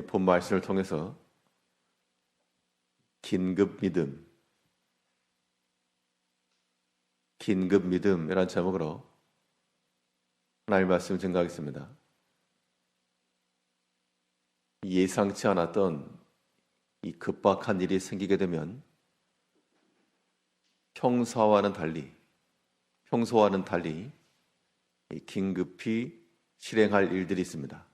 본 말씀을 통해서 긴급 믿음이라는 제목으로 하나님의 말씀을 증거하겠습니다. 예상치 않았던 이 급박한 일이 생기게 되면 평소와는 달리 긴급히 실행할 일들이 있습니다.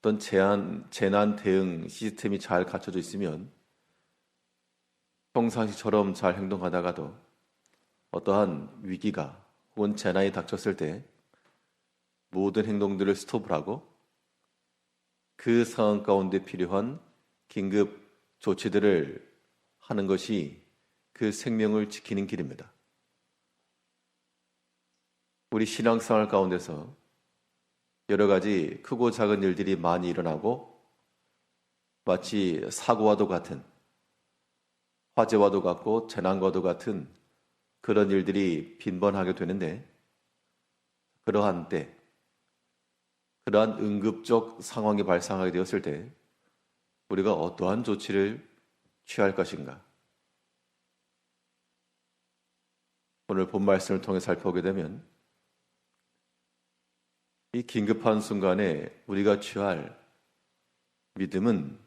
어떤 재난 대응 시스템이 잘 갖춰져 있으면 평상시처럼 잘 행동하다가도 어떠한 위기가 혹은 재난이 닥쳤을 때 모든 행동들을 스톱을 하고 그 상황 가운데 필요한 긴급 조치들을 하는 것이 그 생명을 지키는 길입니다. 우리 신앙생활 가운데서 여러 가지 크고 작은 일들이 많이 일어나고 마치 사고와도 같은, 화재와도 같고 재난과도 같은 그런 일들이 빈번하게 되는데, 그러한 응급적 상황이 발생하게 되었을 때 우리가 어떠한 조치를 취할 것인가? 오늘 본 말씀을 통해 살펴보게 되면 이 긴급한 순간에 우리가 취할 믿음은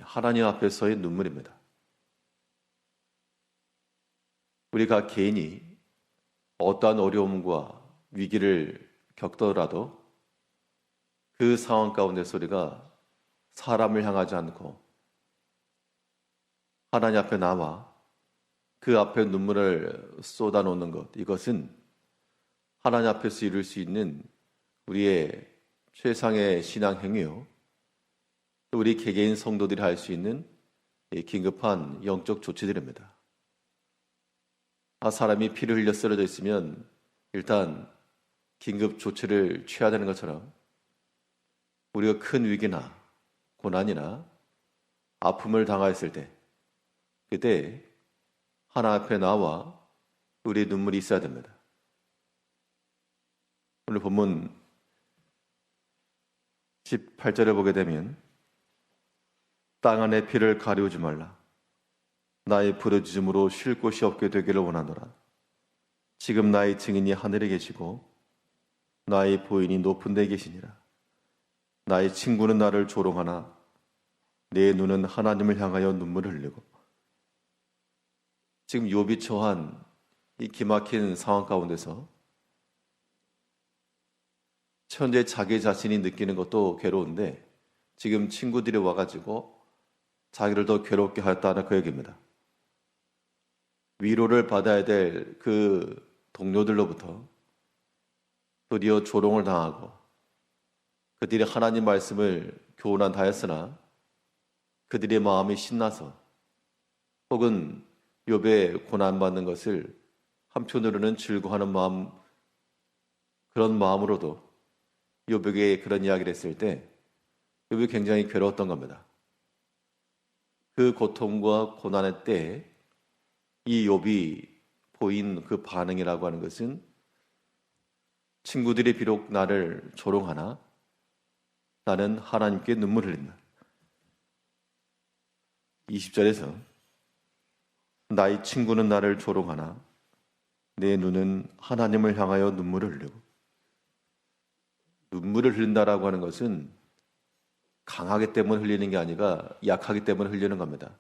하나님 앞에서의 눈물입니다. 우리가 개인이 어떠한 어려움과 위기를 겪더라도 그 상황 가운데서 우리가 사람을 향하지 않고 하나님 앞에 나와 그 앞에 눈물을 쏟아놓는 것, 이것은 하나님 앞에서 이룰 수 있는 우리의 최상의 신앙 행위요, 또 우리 개개인 성도들이 할 수 있는 긴급한 영적 조치들입니다. 사람이 피를 흘려 쓰러져 있으면 일단 긴급 조치를 취해야 되는 것처럼 우리가 큰 위기나 고난이나 아픔을 당하였을 때 그때 하나님 앞에 나와 우리의 눈물이 있어야 됩니다. 오늘 본문 18절에 보게 되면 땅 안에 피를 가리우지 말라. 나의 부르짖음으로 쉴 곳이 없게 되기를 원하노라. 지금 나의 증인이 하늘에 계시고 나의 보인이 높은 데 계시니라. 나의 친구는 나를 조롱하나 내 눈은 하나님을 향하여 눈물을 흘리고. 지금 욥이 처한 이 기막힌 상황 가운데서 현재 자기 자신이 느끼는 것도 괴로운데 지금 친구들이 와가지고 자기를 더 괴롭게 하였다는 그 얘기입니다. 위로를 받아야 될 그 동료들로부터 드디어 조롱을 당하고 그들이 하나님 말씀을 교훈한 하였으나 그들의 마음이 신나서 혹은 욥의 고난받는 것을 한편으로는 즐거워하는 마음, 그런 마음으로도 욥에게 그런 이야기를 했을 때 욥이 굉장히 괴로웠던 겁니다. 그 고통과 고난의 때에 이 욥이 보인 그 반응이라고 하는 것은 친구들이 비록 나를 조롱하나 나는 하나님께 눈물을 흘린다. 20절에서 나의 친구는 나를 조롱하나 내 눈은 하나님을 향하여 눈물을 흘리고. 눈물을 흘린다라고 하는 것은 강하기 때문에 흘리는 게 아니라 약하기 때문에 흘리는 겁니다.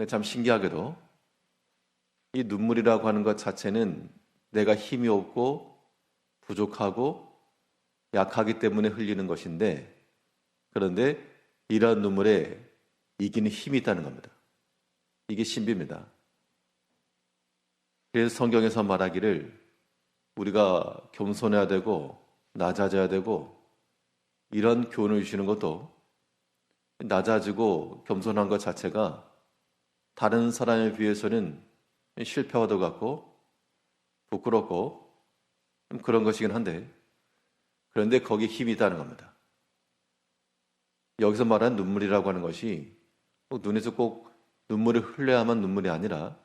참 신기하게도 이 눈물이라고 하는 것 자체는 내가 힘이 없고 부족하고 약하기 때문에 흘리는 것인데, 그런데 이러한 눈물에 이기는 힘이 있다는 겁니다. 이게 신비입니다. 그래서 성경에서 말하기를 우리가 겸손해야 되고 낮아져야 되고, 이런 교훈을 주시는 것도 낮아지고 겸손한 것 자체가 다른 사람에 비해서는 실패와도 같고 부끄럽고 그런 것이긴 한데, 그런데 거기에 힘이 있다는 겁니다. 여기서 말하는 눈물이라고 하는 것이 눈에서 꼭 눈물을 흘려야만 눈물이 아니라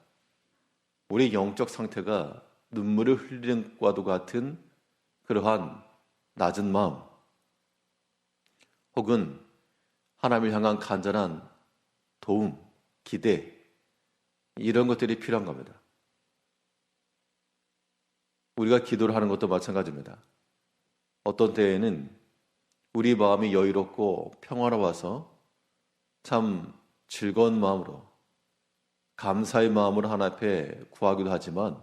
우리 영적 상태가 눈물을 흘리는 것과도 같은 그러한 낮은 마음, 혹은 하나님을 향한 간절한 도움, 기대, 이런 것들이 필요한 겁니다. 우리가 기도를 하는 것도 마찬가지입니다. 어떤 때에는 우리 마음이 여유롭고 평화로워서 참 즐거운 마음으로, 감사의 마음으로 하나님 앞에 구하기도 하지만,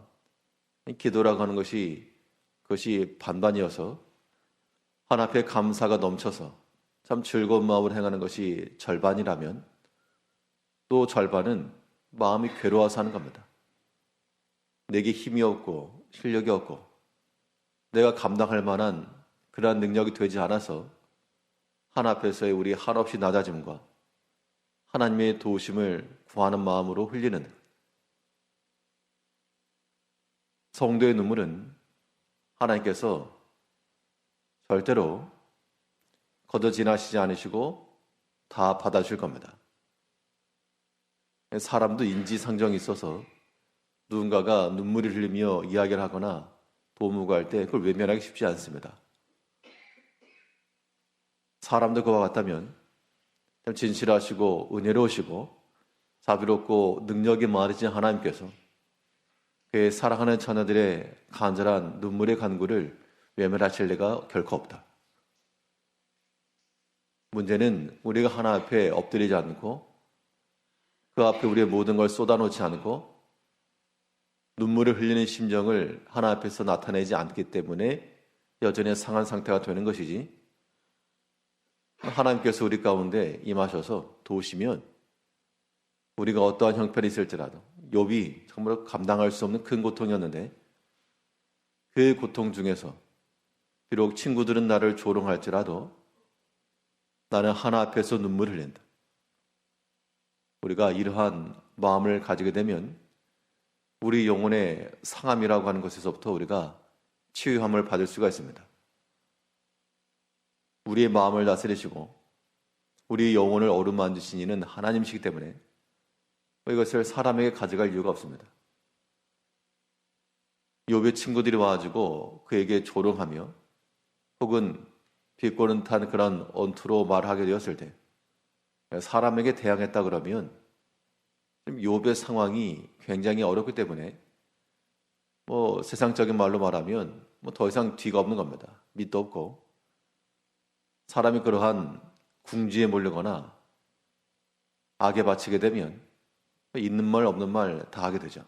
기도라고 하는 그것이 반반이어서 하나님 앞에 감사가 넘쳐서 참 즐거운 마음으로 행하는 것이 절반이라면, 또 절반은 마음이 괴로워서 하는 겁니다. 내게 힘이 없고 실력이 없고 내가 감당할 만한 그러한 능력이 되지 않아서 하나님 앞에서의 우리 한없이 낮아짐과 하나님의 도우심을 구하는 마음으로 흘리는, 성도의 눈물은 하나님께서 절대로 거저 지나시지 않으시고 다 받아줄 겁니다. 사람도 인지상정이 있어서 누군가가 눈물을 흘리며 이야기를 하거나 도움을 구할 때 그걸 외면하기 쉽지 않습니다. 사람도 그와 같다면 참 진실하시고 은혜로우시고 자비롭고 능력이 많으신 하나님께서 그의 사랑하는 자녀들의 간절한 눈물의 간구를 외면하실 리가 결코 없다. 문제는 우리가 하나님 앞에 엎드리지 않고 그 앞에 우리의 모든 걸 쏟아놓지 않고 눈물을 흘리는 심정을 하나님 앞에서 나타내지 않기 때문에 여전히 상한 상태가 되는 것이지, 하나님께서 우리 가운데 임하셔서 도우시면 우리가 어떠한 형편이 있을지라도, 욥이 정말 감당할 수 없는 큰 고통이었는데 그 고통 중에서 비록 친구들은 나를 조롱할지라도 나는 하나님 앞에서 눈물을 흘린다. 우리가 이러한 마음을 가지게 되면 우리 영혼의 상함이라고 하는 것에서부터 우리가 치유함을 받을 수가 있습니다. 우리의 마음을 다스리시고 우리 영혼을 어루만지신 이는 하나님이시기 때문에 이것을 사람에게 가져갈 이유가 없습니다. 욥의 친구들이 와가지고 그에게 조롱하며 혹은 비꼬는 듯한 그런 언투로 말하게 되었을 때 사람에게 대항했다 그러면 욥의 상황이 굉장히 어렵기 때문에 세상적인 말로 말하면 더 이상 뒤가 없는 겁니다. 밑도 없고, 사람이 그러한 궁지에 몰리거나 악에 바치게 되면 있는 말 없는 말 다 하게 되죠.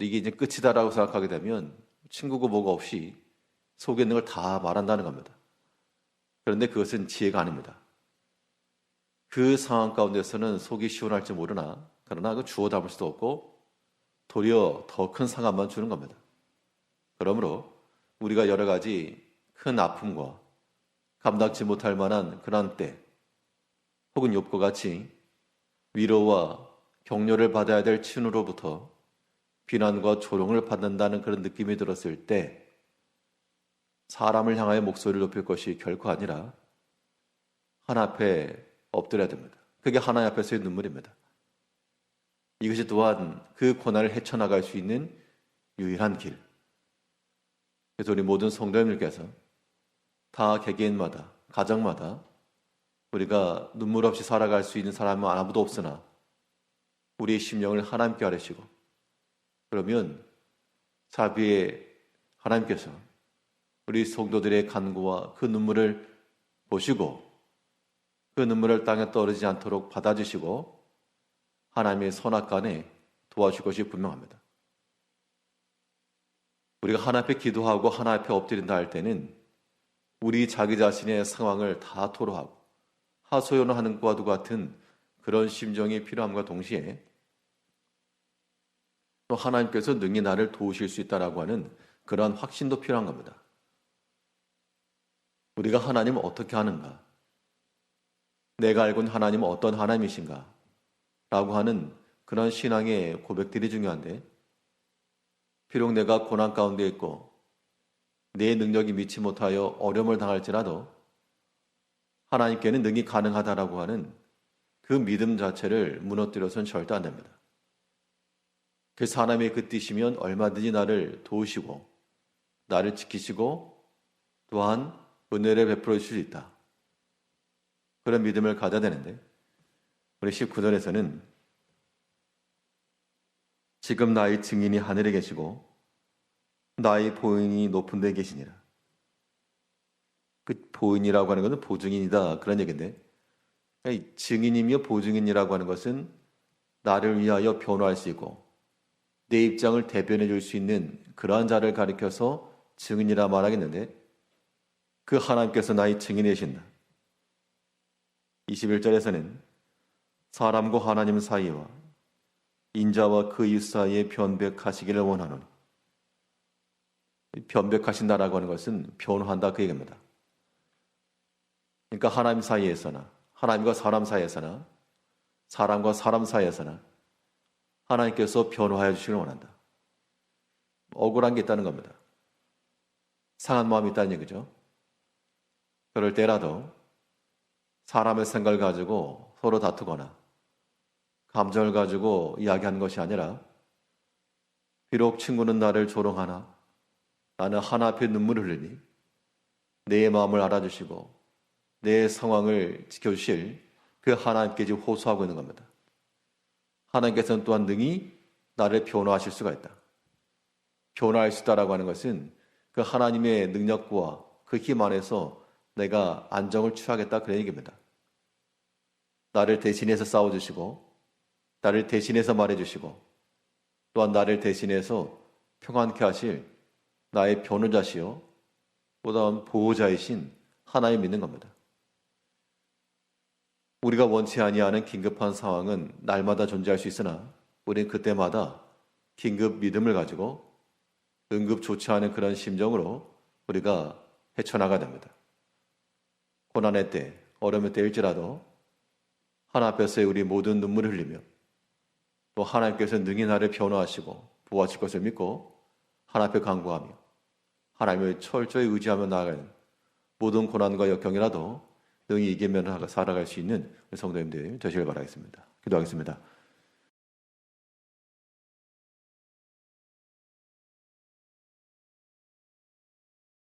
이게 이제 끝이다라고 생각하게 되면 친구고 뭐고 없이 속에 있는 걸 다 말한다는 겁니다. 그런데 그것은 지혜가 아닙니다. 그 상황 가운데서는 속이 시원할지 모르나 그러나 그 주워 담을 수도 없고 도리어 더 큰 상함만 주는 겁니다. 그러므로 우리가 여러 가지 큰 아픔과 감당치 못할 만한 그런 때, 혹은 욥과 같이 위로와 격려를 받아야 될 친구로부터 비난과 조롱을 받는다는 그런 느낌이 들었을 때 사람을 향하여 목소리를 높일 것이 결코 아니라 하나님 앞에 엎드려야 됩니다. 그게 하나님 앞에서의 눈물입니다. 이것이 또한 그 고난을 헤쳐나갈 수 있는 유일한 길. 그래서 우리 모든 성도님들께서 다 개개인마다, 가정마다 우리가 눈물 없이 살아갈 수 있는 사람은 아무도 없으나 우리의 심령을 하나님께 아뢰시고, 그러면 자비의 하나님께서 우리 성도들의 간구와 그 눈물을 보시고 그 눈물을 땅에 떨어지지 않도록 받아주시고 하나님의 선악간에 도와줄 것이 분명합니다. 우리가 하나님 앞에 기도하고 하나님 앞에 엎드린다 할 때는 우리 자기 자신의 상황을 다 토로하고 하소연하는 것과도 같은 그런 심정이 필요함과 동시에 또 하나님께서 능히 나를 도우실 수 있다라고 하는 그러한 확신도 필요한 겁니다. 우리가 하나님을 어떻게 하는가? 내가 알고 있는 하나님은 어떤 하나님이신가? 라고 하는 그런 신앙의 고백들이 중요한데, 비록 내가 고난 가운데 있고 내 능력이 미치 못하여 어려움을 당할지라도 하나님께는 능히 가능하다라고 하는 그 믿음 자체를 무너뜨려서는 절대 안 됩니다. 그래서 하나님의 그 뜻이면 얼마든지 나를 도우시고 나를 지키시고 또한 은혜를 베풀어 주실 수 있다. 그런 믿음을 가져야 되는데 우리 19절에서는 지금 나의 증인이 하늘에 계시고 나의 보인이 높은 데 계시니라. 그 보인이라고 하는 것은 보증인이다 그런 얘기인데 증인이며 보증인이라고 하는 것은 나를 위하여 변호할 수 있고 내 입장을 대변해 줄 수 있는 그러한 자를 가리켜서 증인이라 말하겠는데 그 하나님께서 나의 증인이 되신다. 21절에서는 사람과 하나님 사이와 인자와 그 이웃 사이에 변백하시기를 원하노니 변백하신다라고 하는 것은 변호한다 그 얘기입니다. 그러니까 하나님 사이에서나 하나님과 사람 사이에서나 사람과 사람 사이에서나 하나님께서 변호하여 주시길 원한다. 억울한 게 있다는 겁니다. 상한 마음이 있다는 얘기죠. 그럴 때라도 사람의 생각을 가지고 서로 다투거나 감정을 가지고 이야기하는 것이 아니라 비록 친구는 나를 조롱하나 나는 하나 앞에 눈물을 흘리니 내 마음을 알아주시고 내 상황을 지켜주실 그 하나님께 지금 호소하고 있는 겁니다. 하나님께서는 또한 능히 나를 변호하실 수가 있다. 변호할 수 있다라고 하는 것은 그 하나님의 능력과 그 힘 안에서 내가 안정을 취하겠다 그런 얘기입니다. 나를 대신해서 싸워주시고 나를 대신해서 말해주시고 또한 나를 대신해서 평안케 하실 나의 변호자시요 또한 보호자이신 하나님 믿는 겁니다. 우리가 원치 아니하는 긴급한 상황은 날마다 존재할 수 있으나 우리는 그때마다 긴급 믿음을 가지고 응급 좋지 않은 그런 심정으로 우리가 헤쳐나가야 됩니다. 고난의 때, 어려움의 때일지라도 하나님 앞에서의 우리 모든 눈물을 흘리며 또 하나님께서 능히 나를 변호하시고 보호하실 것을 믿고 하나님 앞에 간구하며 하나님을 철저히 의지하며 나아가는 모든 고난과 역경이라도 능히 이기며 살아갈 수 있는 성도님들 되시길 바라겠습니다. 기도하겠습니다.